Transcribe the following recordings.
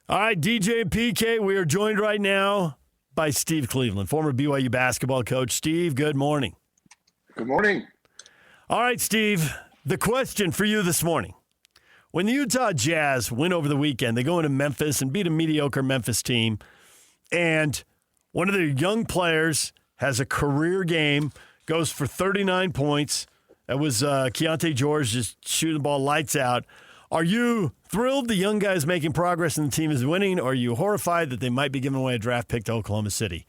All right, DJ and PK, we are joined right now by Steve Cleveland, former BYU basketball coach. Steve, good morning. Good morning. All right, Steve, the question for you this morning. When the Utah Jazz win over the weekend, they go into Memphis and beat a mediocre Memphis team, and one of their young players has a career game, goes for 39 points. That was Keyonte George just shooting the ball lights out. Are you thrilled the young guy's making progress and the team is winning, or are you horrified that they might be giving away a draft pick to Oklahoma City?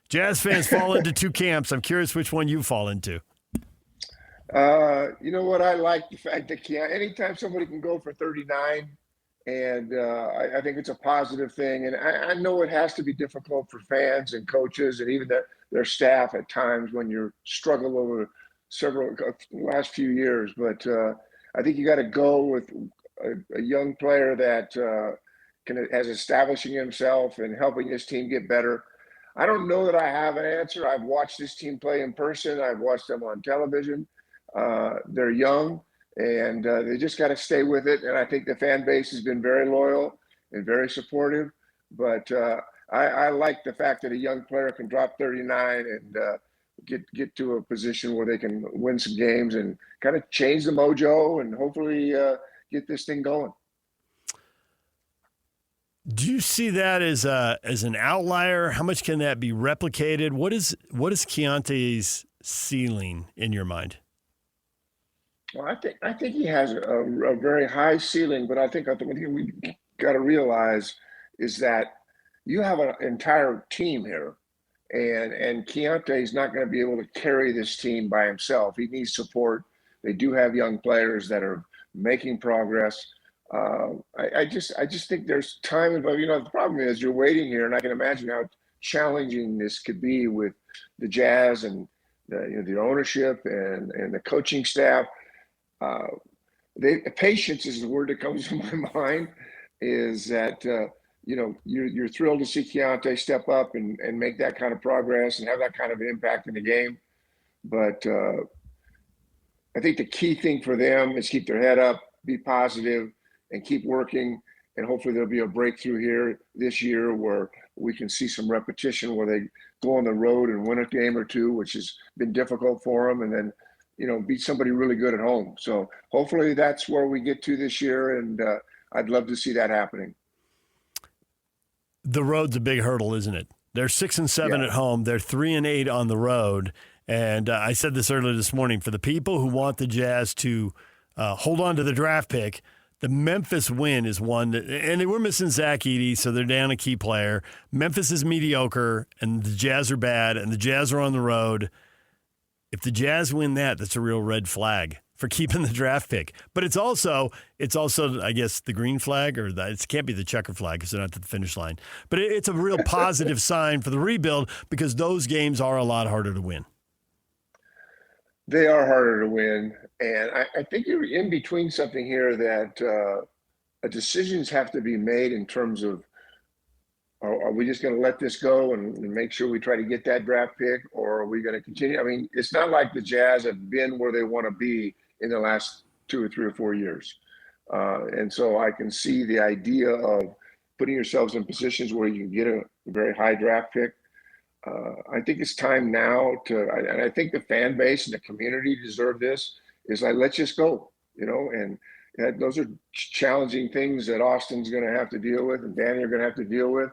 Jazz fans fall into two camps. I'm curious which one you fall into. You know what? I like the fact that anytime somebody can go for 39, and I think it's a positive thing. And I know it has to be difficult for fans and coaches and even their staff at times when you struggle over last few years. But I think you got to go with a young player that has establishing himself and helping his team get better. I don't know that I have an answer. I've watched this team play in person. I've watched them on television. They're young, and they just got to stay with it. And I think the fan base has been very loyal and very supportive. But I like the fact that a young player can drop 39 and get to a position where they can win some games and kind of change the mojo and hopefully get this thing going. Do you see that as an outlier? How much can that be replicated? What is Keyonte's ceiling in your mind? Well, I think he has a very high ceiling, but I think one thing we got to realize is that you have an entire team here, and Keyonte is not going to be able to carry this team by himself. He needs support. They do have young players that are making progress. I just think there's time, but the problem is you're waiting here, and I can imagine how challenging this could be with the Jazz and the ownership and the coaching staff. Patience is the word that comes to my mind. Is that you're thrilled to see Keyonte step up and make that kind of progress and have that kind of impact in the game, but I think the key thing for them is keep their head up, be positive, and keep working. And hopefully there'll be a breakthrough here this year where we can see some repetition where they go on the road and win a game or two, which has been difficult for them, and then beat somebody really good at home. So hopefully that's where we get to this year, and I'd love to see that happening. The road's a big hurdle, isn't it? They're 6-7 at home. They're 3-8 on the road. And I said this earlier this morning, for the people who want the Jazz to hold on to the draft pick, the Memphis win is one and they were missing Zach Edey, so they're down a key player. Memphis is mediocre, and the Jazz are bad, and the Jazz are on the road. If the Jazz win that's a real red flag for keeping the draft pick. But it's also, I guess, the green flag, or it can't be the checker flag because they're not at the finish line. But it's a real positive sign for the rebuild because those games are a lot harder to win. They are harder to win, and I think you're in between something here that decisions have to be made in terms of, are we just going to let this go and make sure we try to get that draft pick, or are we going to continue? I mean, it's not like the Jazz have been where they want to be in the last 2 or 3 or 4 years. And so I can see the idea of putting yourselves in positions where you can get a very high draft pick. I think it's time now and I think the fan base and the community deserve this, is like, let's just go, and those are challenging things that Austin's going to have to deal with and Danny are going to have to deal with.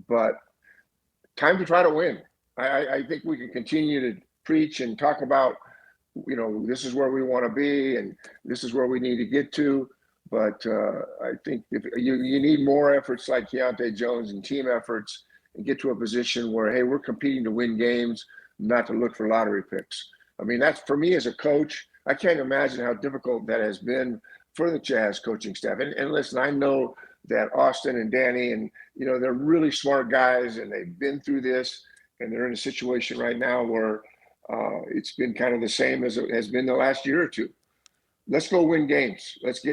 But time to try to win. I think we can continue to preach and talk about, this is where we want to be and this is where we need to get to. But I think if you need more efforts like Keyonte Jones and team efforts, and get to a position where, hey, we're competing to win games, not to look for lottery picks. I mean, that's, for me as a coach, I can't imagine how difficult that has been for the Jazz coaching staff. And listen, I know that Austin and Danny and, they're really smart guys and they've been through this, and they're in a situation right now where it's been kind of the same as it has been the last year or two. Let's go win games. Let's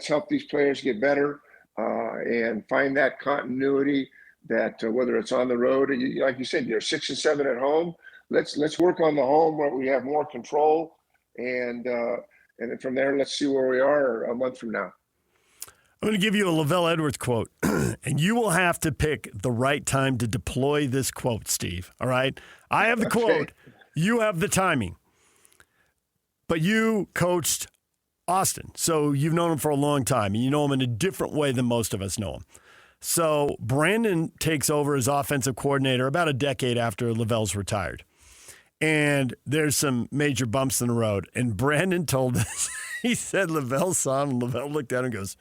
help these players get better and find that continuity that whether it's on the road, like you said, you're 6-7 at home. Let's work on the home where we have more control, and then from there, let's see where we are a month from now. I'm going to give you a Lavelle Edwards quote, and you will have to pick the right time to deploy this quote, Steve. All right? I have the quote. You have the timing. But you coached Austin, so you've known him for a long time, and you know him in a different way than most of us know him. So Brandon takes over as offensive coordinator about a decade after Lavelle's retired. And there's some major bumps in the road. And Brandon told us, he said Lavelle saw him, and Lavelle looked at him and goes,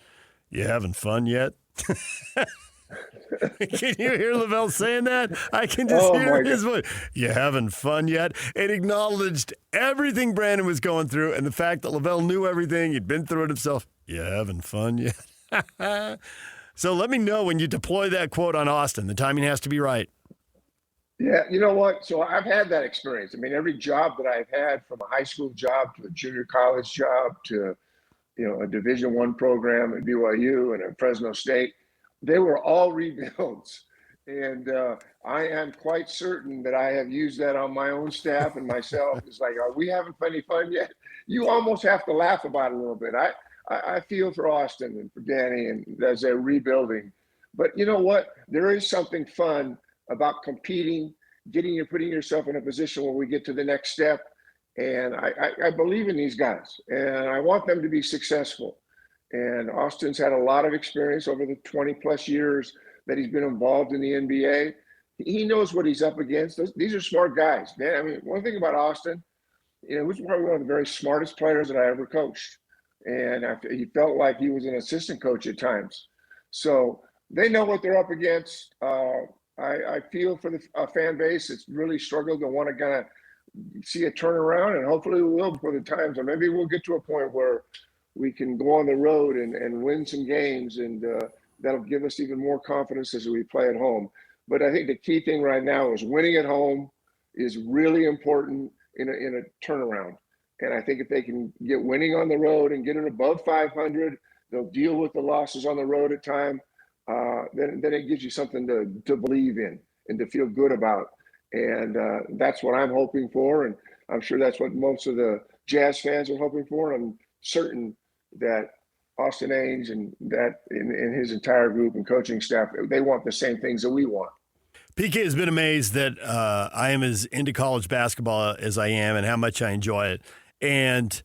"You having fun yet?" Can you hear Lavelle saying that? I can just hear his voice. "You having fun yet?" It acknowledged everything Brandon was going through and the fact that Lavelle knew everything. He'd been through it himself. "You having fun yet?" So let me know when you deploy that quote on Austin. The timing has to be right. Yeah, you know what? So I've had that experience. I mean, every job that I've had, from a high school job to a junior college job to, a Division I program at BYU and at Fresno State, they were all rebuilds. And I am quite certain that I have used that on my own staff and myself. It's like, are we having any fun yet? You almost have to laugh about it a little bit. I feel for Austin and for Danny and as they're rebuilding. But you know what? There is something fun about competing, putting yourself in a position where we get to the next step. And I believe in these guys, and I want them to be successful. And Austin's had a lot of experience over the 20-plus years that he's been involved in the NBA. He knows what he's up against. These are smart guys. Man, I mean, one thing about Austin, he was probably one of the very smartest players that I ever coached. And he felt like he was an assistant coach at times. So they know what they're up against. I feel for the fan base. It's really struggled to want to kind of see a turnaround, and hopefully we will before the times. Or maybe we'll get to a point where we can go on the road and win some games, and that'll give us even more confidence as we play at home. But I think the key thing right now is winning at home is really important in a turnaround. And I think if they can get winning on the road and get it above 500, they'll deal with the losses on the road at time. Then it gives you something to believe in and to feel good about. And that's what I'm hoping for. And I'm sure that's what most of the Jazz fans are hoping for. I'm certain that Austin Ains and that in his entire group and coaching staff, they want the same things that we want. PK has been amazed that I am as into college basketball as I am and how much I enjoy it. And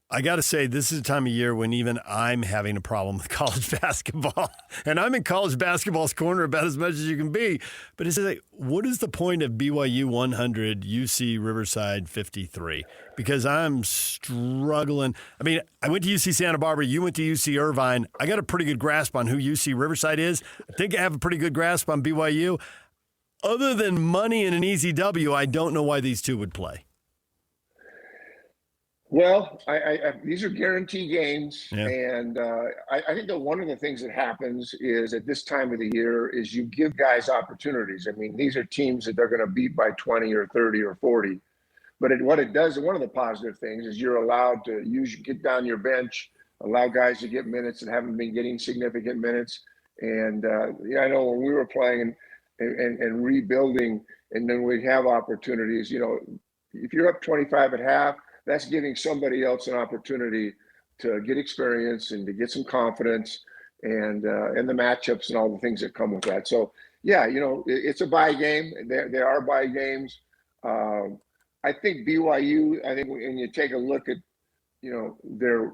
I got to say, this is a time of year when even I'm having a problem with college basketball. And I'm in college basketball's corner about as much as you can be. But it's like, what is the point of BYU 100, UC Riverside 53? Because I'm struggling. I mean, I went to UC Santa Barbara. You went to UC Irvine. I got a pretty good grasp on who UC Riverside is. I think I have a pretty good grasp on BYU. Other than money and an easy W, I don't know why these two would play. Well, these are guaranteed games, and I think that one of the things that happens is at this time of the year is you give guys opportunities. I mean, these are teams that they're going to beat by 20 or 30 or 40. But what it does, and one of the positive things, is you're allowed to get down your bench, allow guys to get minutes that haven't been getting significant minutes. And I know when we were playing and rebuilding, and then we'd have opportunities, if you're up 25 at half, that's giving somebody else an opportunity to get experience and to get some confidence and the matchups and all the things that come with that. So, yeah, it's a bye game. They are bye games. I think BYU, when you take a look at, their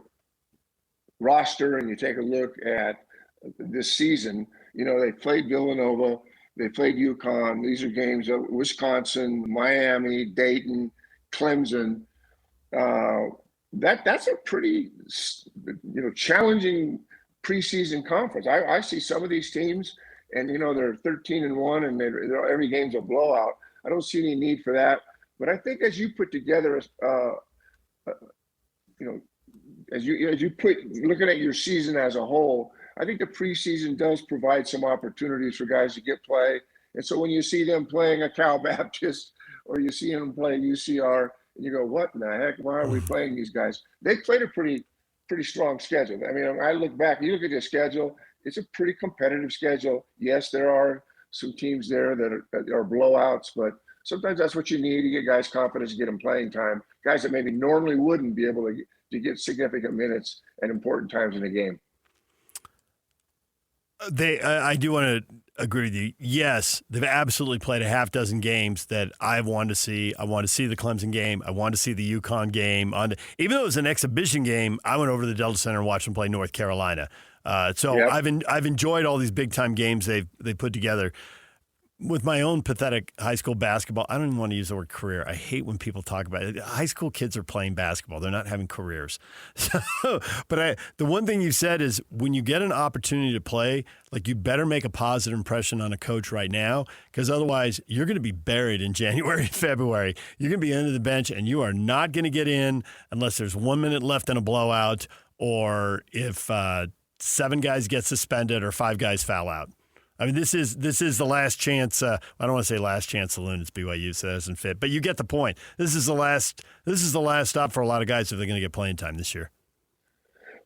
roster and you take a look at this season, they played Villanova, they played UConn. These are games of Wisconsin, Miami, Dayton, Clemson. That's a pretty, challenging preseason conference. I see some of these teams, and they're 13-1, and every game's a blowout. I don't see any need for that. But I think as you put together, looking at your season as a whole, I think the preseason does provide some opportunities for guys to get play. And so when you see them playing a Cal Baptist or you see them play UCR, and you go, what in the heck? Why are we playing these guys? They played a pretty strong schedule. I mean, I look back, you look at their schedule, it's a pretty competitive schedule. Yes, there are some teams there that are blowouts, but sometimes that's what you need to get guys confidence, to get them playing time. Guys that maybe normally wouldn't be able to get significant minutes at important times in the game. I do want to agree with you. Yes, they've absolutely played a half dozen games that I've wanted to see. I want to see the Clemson game. I want to see the UConn game. Even though it was an exhibition game, I went over to the Delta Center and watched them play North Carolina. So Yep. I've enjoyed all these big time games they put together. With my own pathetic high school basketball, I don't even want to use the word career. I hate when people talk about it. High school kids are playing basketball. They're not having careers. But the one thing you said is when you get an opportunity to play, like you better make a positive impression on a coach right now, because otherwise you're going to be buried in January and February. You're going to be under the bench, and you are not going to get in unless there's 1 minute left in a blowout or if 7 guys get suspended or 5 guys foul out. I mean, this is the last chance. I don't want to say last chance saloon. It's BYU, so that doesn't fit. But you get the point. This is the last stop for a lot of guys if they're going to get playing time this year.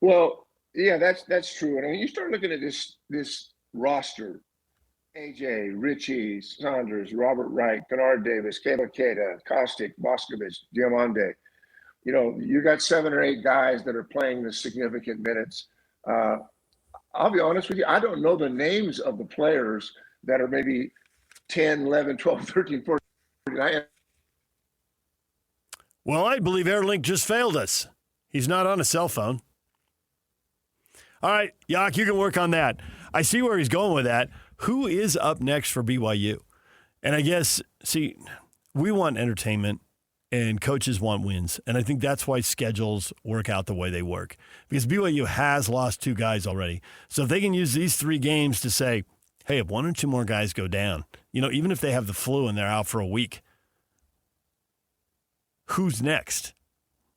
Well, yeah, that's true. And I mean, you start looking at this roster: AJ, Richie, Saunders, Robert Wright, Kennard Davis, Caleb Queta, Kostick, Boscovich, Diamande. You know, you got 7 or 8 guys that are playing the significant minutes. I'll be honest with you, I don't know the names of the players that are maybe 10, 11, 12, 13, 14. Well, I believe Airlink just failed us. He's not on a cell phone. All right, Yak, you can work on that. I see where he's going with that. Who is up next for BYU? And I guess, see, we want entertainment. And coaches want wins. And I think that's why schedules work out the way they work. Because BYU has lost 2 guys already. So if they can use these 3 games to say, hey, if 1 or 2 more guys go down, even if they have the flu and they're out for a week, who's next?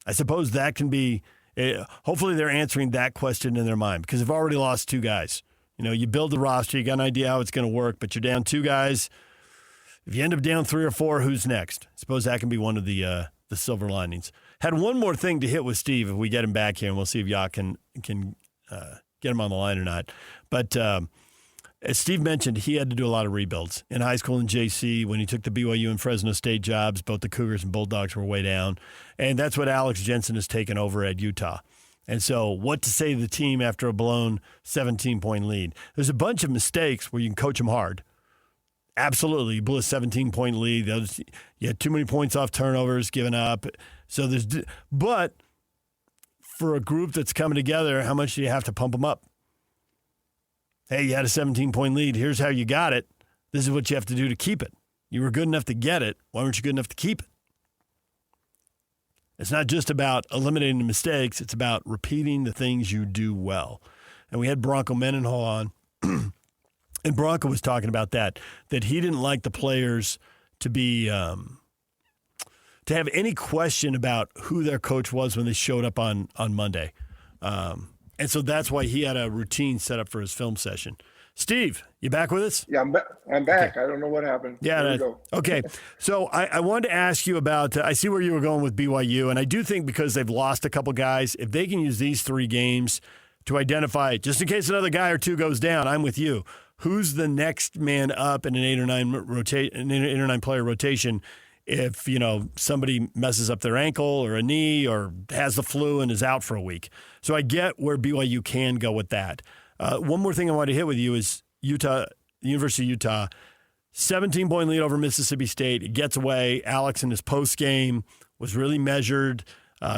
I suppose that can be, hopefully they're answering that question in their mind. Because they've already lost 2 guys. You build the roster, you got an idea how it's going to work, but you're down 2 guys. If you end up down 3 or 4, who's next? I suppose that can be one of the silver linings. Had one more thing to hit with Steve if we get him back here, and we'll see if Yak can get him on the line or not. But as Steve mentioned, he had to do a lot of rebuilds. In high school and JC, when he took the BYU and Fresno State jobs, both the Cougars and Bulldogs were way down. And that's what Alex Jensen has taken over at Utah. And so what to say to the team after a blown 17-point lead? There's a bunch of mistakes where you can coach them hard. Absolutely. You blew a 17-point lead. You had too many points off turnovers given up. But for a group that's coming together, how much do you have to pump them up? Hey, you had a 17-point lead. Here's how you got it. This is what you have to do to keep it. You were good enough to get it. Why weren't you good enough to keep it? It's not just about eliminating the mistakes. It's about repeating the things you do well. And we had Bronco Mendenhall on. And Bronco was talking about that he didn't like the players to be to have any question about who their coach was when they showed up on Monday. And so that's why he had a routine set up for his film session. Steve, you back with us? Yeah, I'm back. Okay. I don't know what happened. Yeah. Okay. So I wanted to ask you about, I see where you were going with BYU, and I do think because they've lost a couple guys, if they can use these 3 games to identify, just in case another guy or 2 goes down, I'm with you. Who's the next man up in an 8 or 9 player rotation if, somebody messes up their ankle or a knee or has the flu and is out for a week? So I get where BYU can go with that. One more thing I want to hit with you is University of Utah, 17-point lead over Mississippi State. It gets away. Alex in his post game was really measured,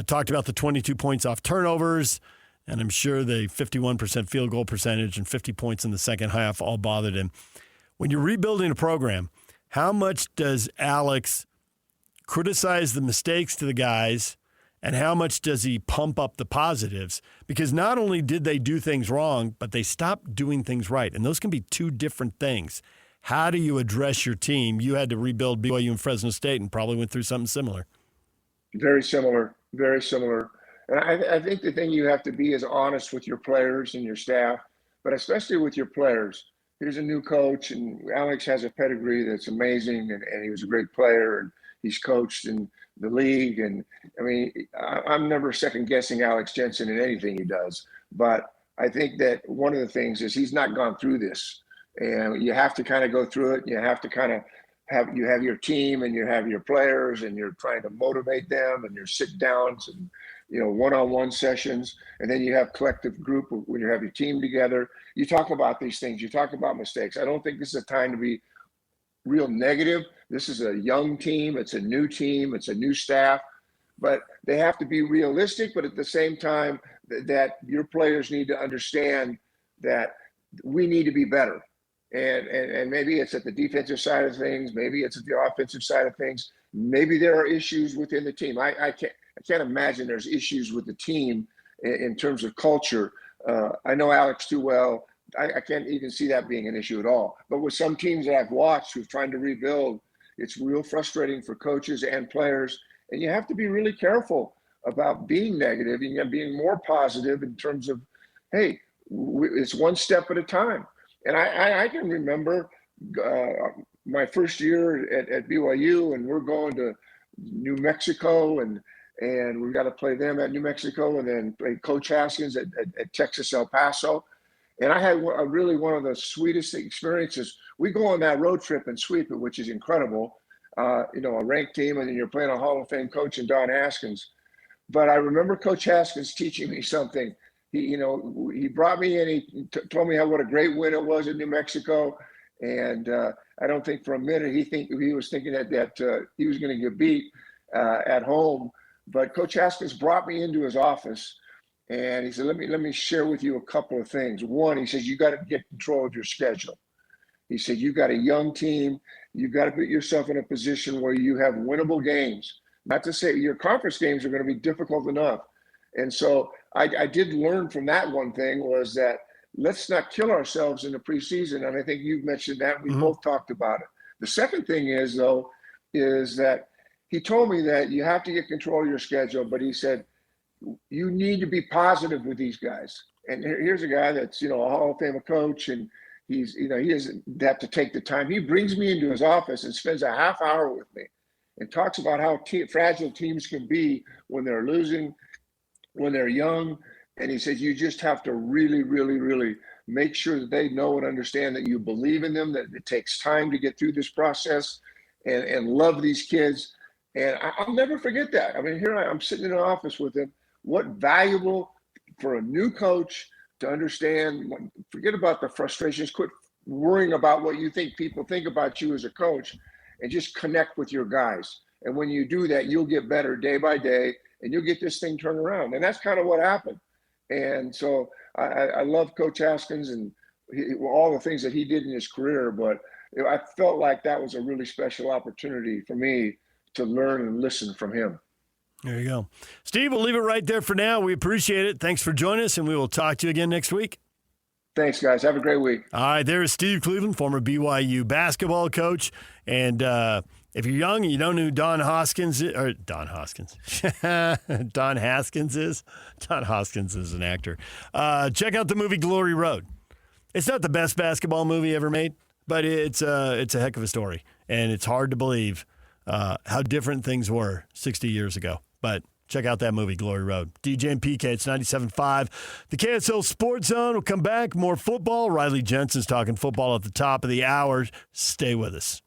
talked about the 22 points off turnovers. And I'm sure the 51% field goal percentage and 50 points in the second half all bothered him. When you're rebuilding a program, how much does Alex criticize the mistakes to the guys and how much does he pump up the positives? Because not only did they do things wrong, but they stopped doing things right. And those can be 2 different things. How do you address your team? You had to rebuild BYU and Fresno State and probably went through something similar. Very similar. Very similar. And I think the thing you have to be is honest with your players and your staff, but especially with your players. Here's a new coach, and Alex has a pedigree that's amazing, and he was a great player, and he's coached in the league. And, I mean, I'm never second-guessing Alex Jensen in anything he does, but I think that one of the things is he's not gone through this, and you have to kind of go through it. You have to kind of have your team and you have your players, and you're trying to motivate them, and your sit-downs and one-on-one sessions, and then you have collective group when you have your team together. You talk about these things. You talk about mistakes. I don't think this is a time to be real negative. This is a young team. It's a new team. It's a new staff. But they have to be realistic, but at the same time, that your players need to understand that we need to be better. And maybe it's at the defensive side of things. Maybe it's at the offensive side of things. Maybe there are issues within the team. I can't imagine there's issues with the team in terms of culture. I know Alex too well. I can't even see that being an issue at all. But with some teams that I've watched who've trying to rebuild, it's real frustrating for coaches and players. And you have to be really careful about being negative and being more positive in terms of, hey, it's one step at a time. And I can remember my first year at BYU, and we're going to New Mexico, and we've got to play them at New Mexico, and then play Coach Haskins at Texas El Paso. And I had really one of the sweetest experiences. We go on that road trip and sweep it, which is incredible. A ranked team, and then you're playing a Hall of Fame coach in Don Haskins. But I remember Coach Haskins teaching me something. He brought me in. He told me what a great win it was in New Mexico, and I don't think for a minute he was thinking that he was going to get beat at home. But Coach Haskins brought me into his office, and he said, "Let me share with you a couple of things." One, he says, "You got to get control of your schedule." He said, "You got a young team. You got to put yourself in a position where you have winnable games. Not to say your conference games are going to be difficult enough." And so I did learn from that one thing, was that let's not kill ourselves in the preseason. And I think you've mentioned that. We both talked about it. The second thing is that he told me that you have to get control of your schedule, but he said, you need to be positive with these guys. And here's a guy that's, a Hall of Fame coach, and he doesn't have to take the time. He brings me into his office and spends a half hour with me and talks about how fragile teams can be when they're losing, when they're young. And he says, you just have to really, really, really make sure that they know and understand that you believe in them, that it takes time to get through this process, and love these kids. And I'll never forget that. I mean, here I'm sitting in an office with him. What valuable for a new coach to understand. Forget about the frustrations. Quit worrying about what you think people think about you as a coach, and just connect with your guys. And when you do that, you'll get better day by day, and you'll get this thing turned around. And that's kind of what happened. And so I love Coach Haskins and all the things that he did in his career, but I felt like that was a really special opportunity for me to learn and listen from him. There you go. Steve, we'll leave it right there for now. We appreciate it. Thanks for joining us, and we will talk to you again next week. Thanks, guys. Have a great week. All right, there is Steve Cleveland, former BYU basketball coach. And if you're young and you don't know who Don Haskins is, Don Haskins is an actor. Check out the movie Glory Road. It's not the best basketball movie ever made, but it's a heck of a story. And it's hard to believe how different things were 60 years ago. But check out that movie, Glory Road. DJ and PK, it's 97.5. The KSL Sports Zone will come back. More football. Riley Jensen's talking football at the top of the hour. Stay with us.